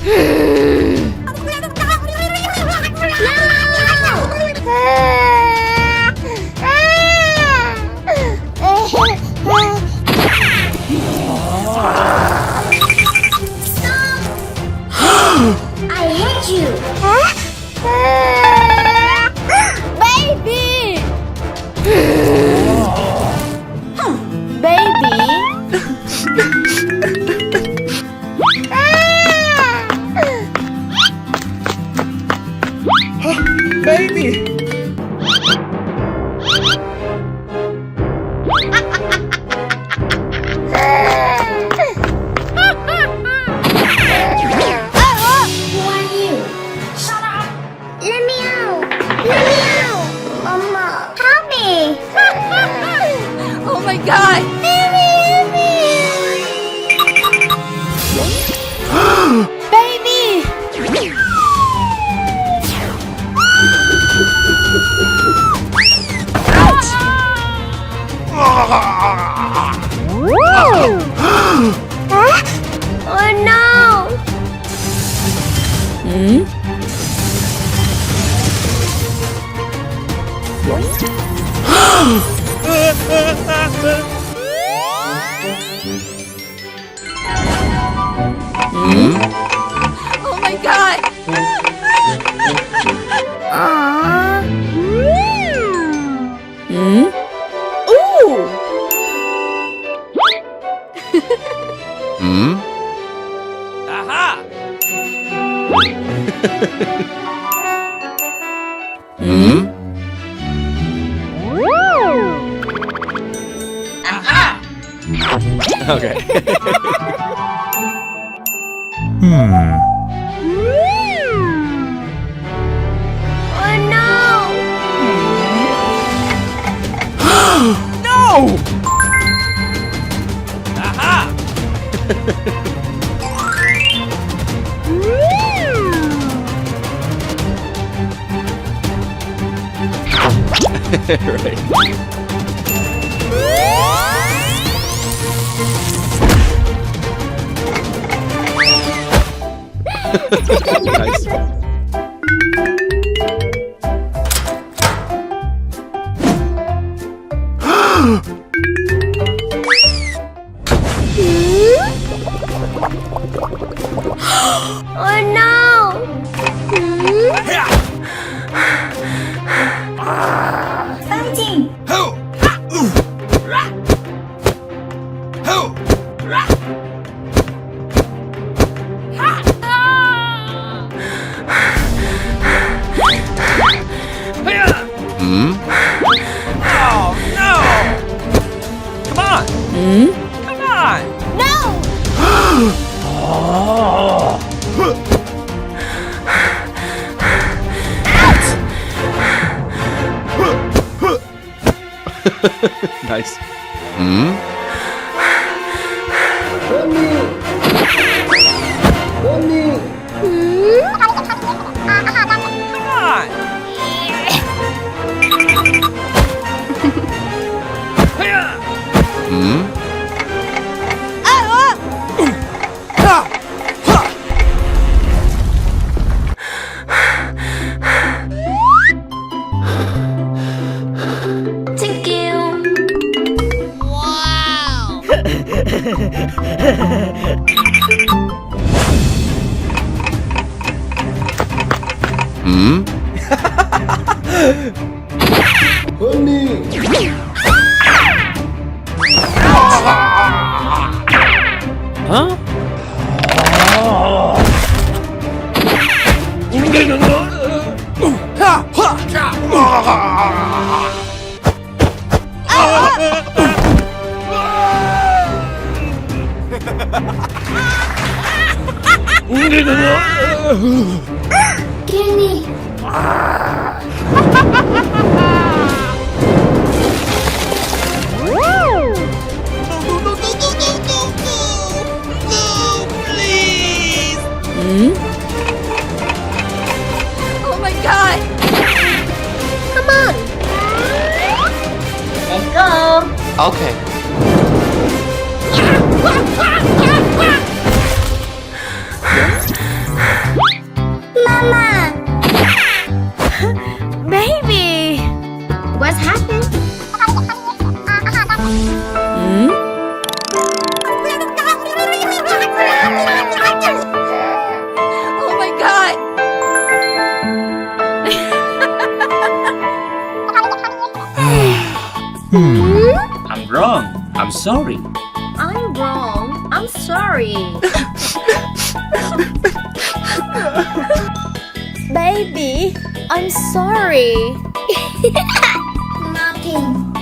I hate you! Baby! Baby? Baby! Who are you? Shut up! Let me out! Let me out! Mama, help me! Oh my god! Baby! Oh no! Oh my god! Ooh! Aha! Okay. Oh no! No! Aha! Right. Nice. Oh no! Fighting! Ho! Ooh! Ra! Ho! Ra! Oh no! Come on! Come on! No! Nice. Come on! Thank you! Huh? Kenny! Oh my god! Come on! Let's go! Okay. sorry. I'm wrong. I'm sorry. Baby, I'm sorry. Nothing.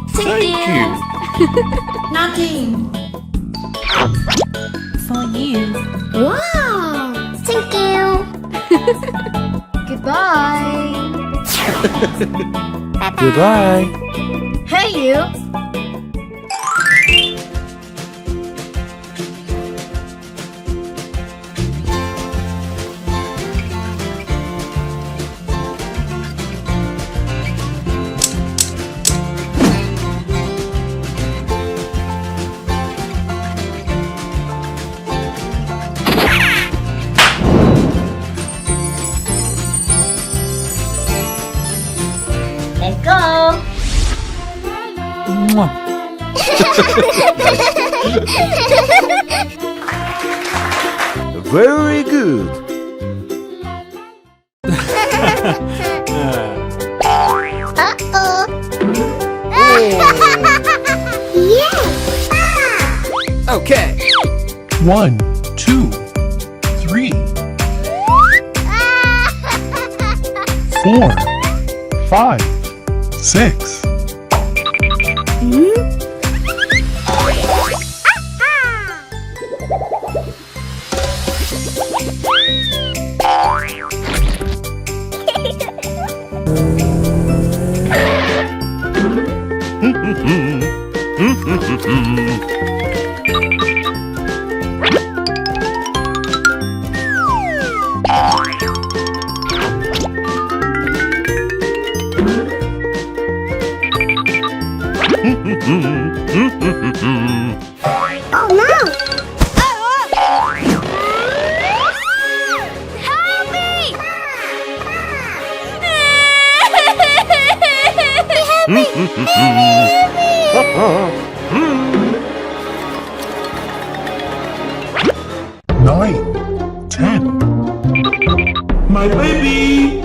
Thank you. Nothing. For you. Wow. Thank you. Goodbye. Goodbye. Hey, you. Let's go. Mwah. Very good. Uh-oh. Yes. Okay. 1, 2, 3, 4, 5, 6. Oh no. Help me! Nine, 10. My baby!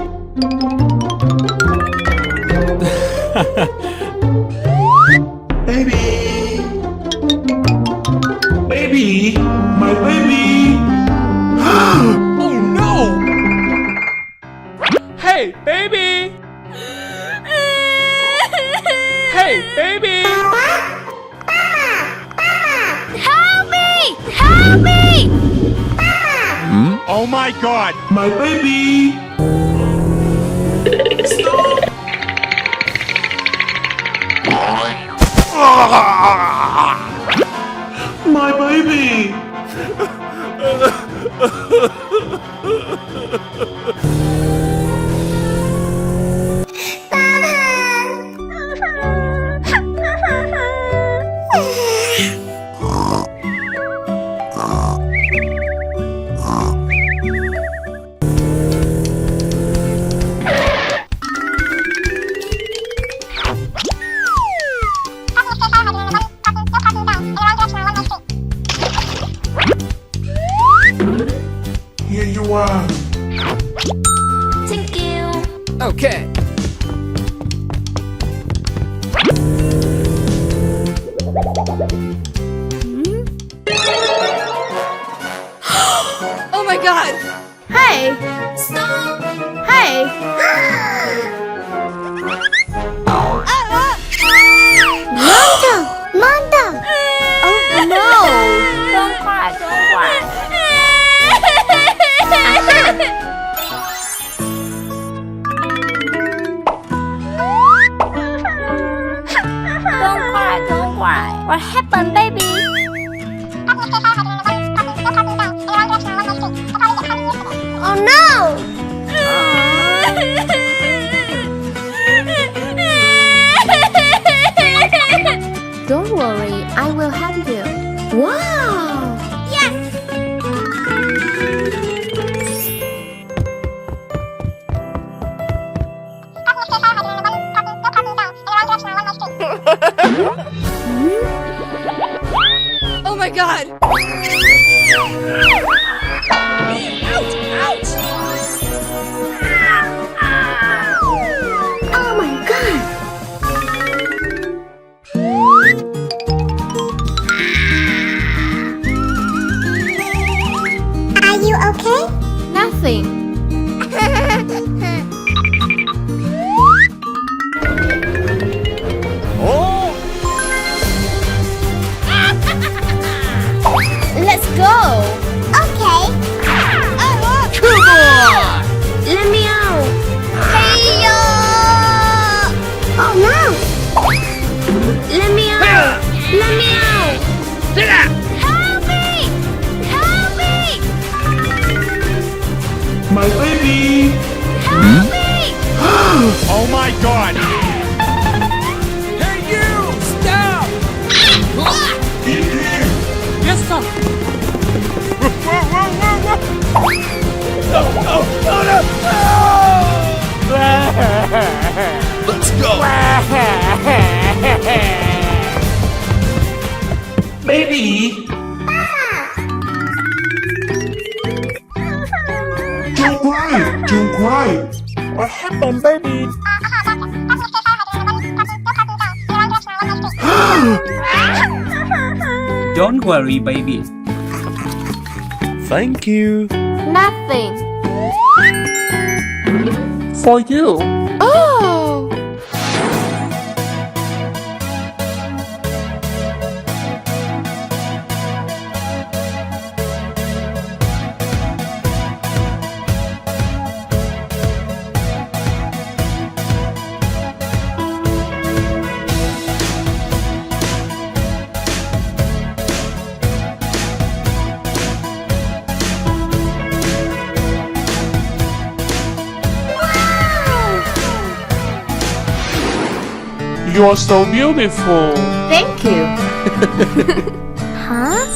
Baby! Baby! My baby! Oh no! Hey, baby. Hey, baby. Help me! Help me! Oh my god! My baby! Stop! My baby! Here you are. Thank you. Okay. Oh my god! Hey! Stop! Hey! Manda. Oh no! Don't cry, don't cry. Don't cry, don't cry. What happened, baby? Oh no. Don't worry, I will help you. Wow. Yes. Oh my god! Oh my god. Oh my god! Hey, you! Stop! In here! Yes, sir. No, no, no, no, no! Let's go! Baby! Don't cry! Don't cry! What happened, baby? Don't worry, baby. Thank you. Nothing. For you. Oh! You're so beautiful. Thank you. Huh?